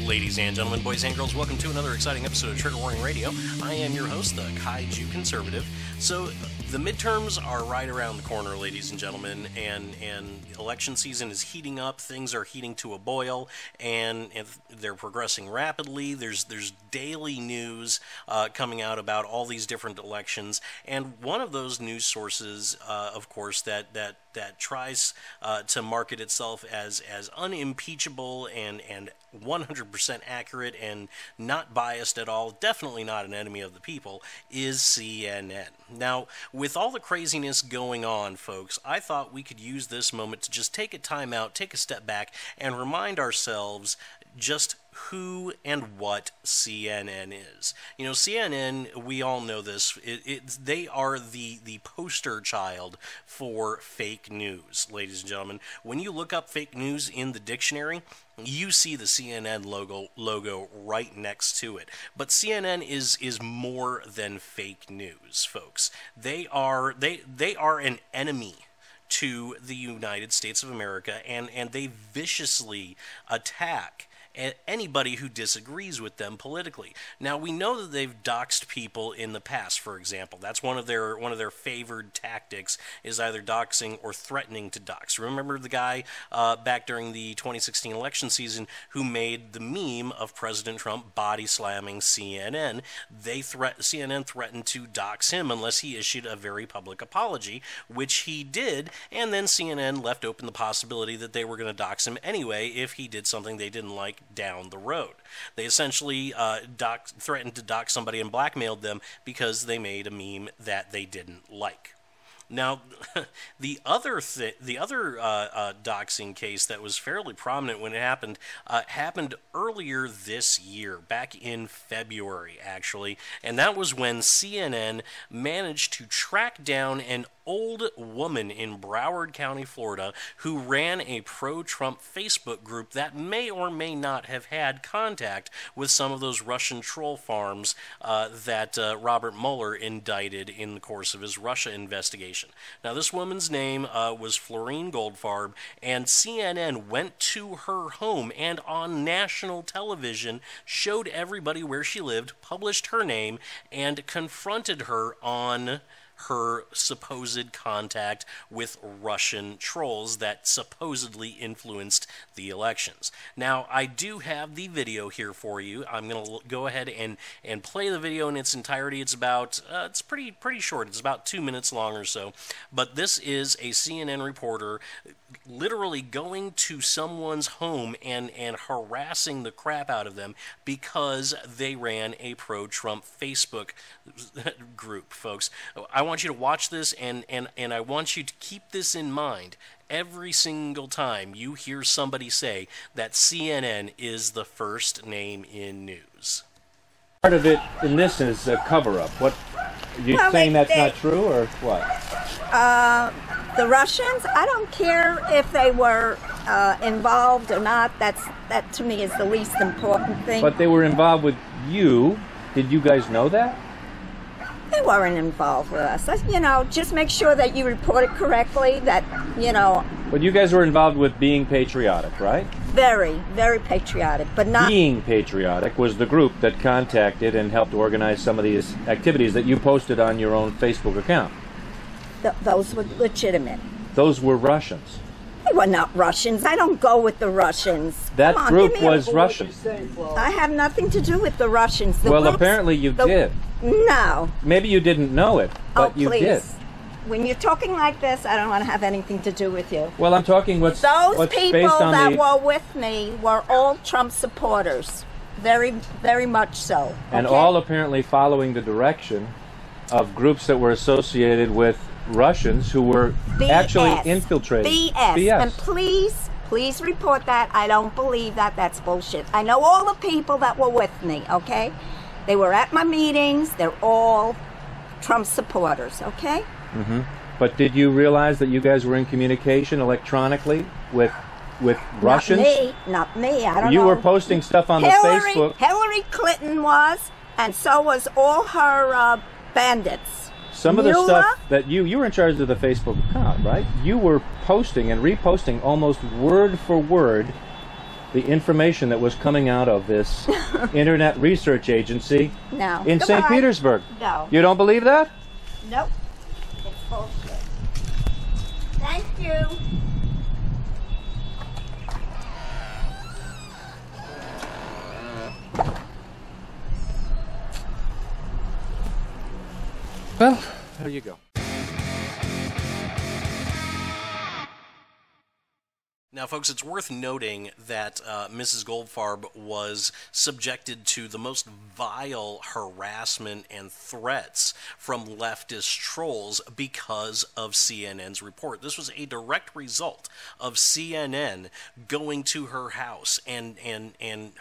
Ladies and gentlemen, boys and girls, welcome to another exciting episode of Trigger Warning Radio. I am your host, the Kaiju Conservative. So, the midterms are right around the corner, ladies and gentlemen, and election season is heating up. Things are heating to a boil, and they're progressing rapidly. There's daily news coming out about all these different elections, and one of those news sources, of course, that tries to market itself as unimpeachable and 100% accurate and not biased at all, definitely not an enemy of the people, is CNN. Now, with all the craziness going on, folks, I thought we could use this moment to just take a time out, take a step back, and remind ourselves just who and what CNN is. You know, CNN, we all know this, they are the poster child for fake news, ladies and gentlemen. When you look up fake news in the dictionary, you see the CNN logo right next to it. But CNN is more than fake news, folks. They are an enemy to the United States of America, and they viciously attack anybody who disagrees with them politically. Now, we know that they've doxed people in the past, for example. That's one of their favored tactics, is either doxing or threatening to dox. Remember the guy back during the 2016 election season who made the meme of President Trump body slamming CNN? CNN threatened to dox him unless he issued a very public apology, which he did, and then CNN left open the possibility that they were going to dox him anyway if he did something they didn't like down the road. They essentially threatened to dox somebody and blackmailed them because they made a meme that they didn't like. Now, the other doxing case that was fairly prominent when it happened earlier this year, back in February, actually, and that was when CNN managed to track down an old woman in Broward County, Florida, who ran a pro-Trump Facebook group that may or may not have had contact with some of those Russian troll farms that Robert Mueller indicted in the course of his Russia investigation. Now, this woman's name was Florine Goldfarb, and CNN went to her home and on national television showed everybody where she lived, published her name, and confronted her on her supposed contact with Russian trolls that supposedly influenced the elections. Now, I do have the video here for you. I'm going to go ahead and play the video in its entirety. It's about, it's pretty short. It's about 2 minutes long or so. But this is a CNN reporter literally going to someone's home and harassing the crap out of them because they ran a pro-Trump Facebook group, folks. I want you to watch this, and I want you to keep this in mind every single time you hear somebody say that CNN is the first name in news. Part of it in this is a cover-up. What, you saying that's not true, or what? The Russians, I don't care if they were involved or not. That to me is the least important thing. But they were involved with you. Did you guys know that? They weren't involved with us. You know, just make sure that you report it correctly, that, you know. But you guys were involved with being patriotic, right? Very, very patriotic, but not... Being patriotic was the group that contacted and helped organize some of these activities that you posted on your own Facebook account. Those were legitimate. Those were Russians. They were not Russians. I don't go with the Russians. That group was Russian. I have nothing to do with the Russians. Well, apparently you did. No. Maybe you didn't know it, but you did. When you're talking like this, I don't want to have anything to do with you. Well, I'm talking what's Those people based on that were with me were all Trump supporters. Very, very much so. And all apparently following the direction of groups that were associated with Russians who were actually infiltrated. BS. And please report that. I don't believe that. That's bullshit. I know all the people that were with me, okay? They were at my meetings. They're all Trump supporters, okay? Mm-hmm. But did you realize that you guys were in communication electronically with Russians? Not me. I don't know. You were posting stuff on the Facebook. Hillary Clinton was, and so was all her bandits. Some of the stuff that you were in charge of the Facebook account, right? You were posting and reposting almost word for word the information that was coming out of this Internet Research Agency No. in St. Goodbye. Petersburg. No. You don't believe that? Nope. It's bullshit. Thank you. Well, there you go. Now, folks, it's worth noting that Mrs. Goldfarb was subjected to the most vile harassment and threats from leftist trolls because of CNN's report. This was a direct result of CNN going to her house and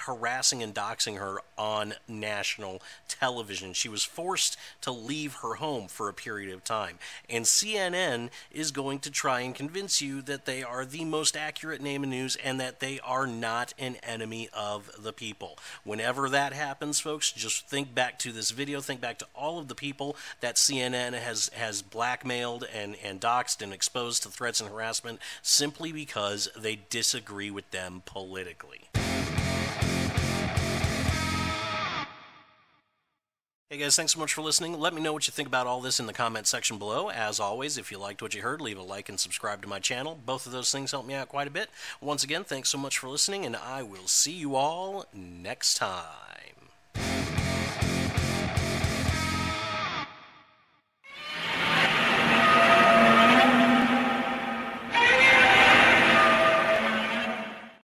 harassing and doxing her on national television. She was forced to leave her home for a period of time. And CNN is going to try and convince you that they are the most accurate name of news and that they are not an enemy of the people. Whenever that happens, folks, just think back to this video, think back to all of the people that CNN has blackmailed and doxed and exposed to threats and harassment simply because they disagree with them politically. Hey guys, thanks so much for listening. Let me know what you think about all this in the comment section below. As always, if you liked what you heard, leave a like and subscribe to my channel. Both of those things help me out quite a bit. Once again, thanks so much for listening, and I will see you all next time.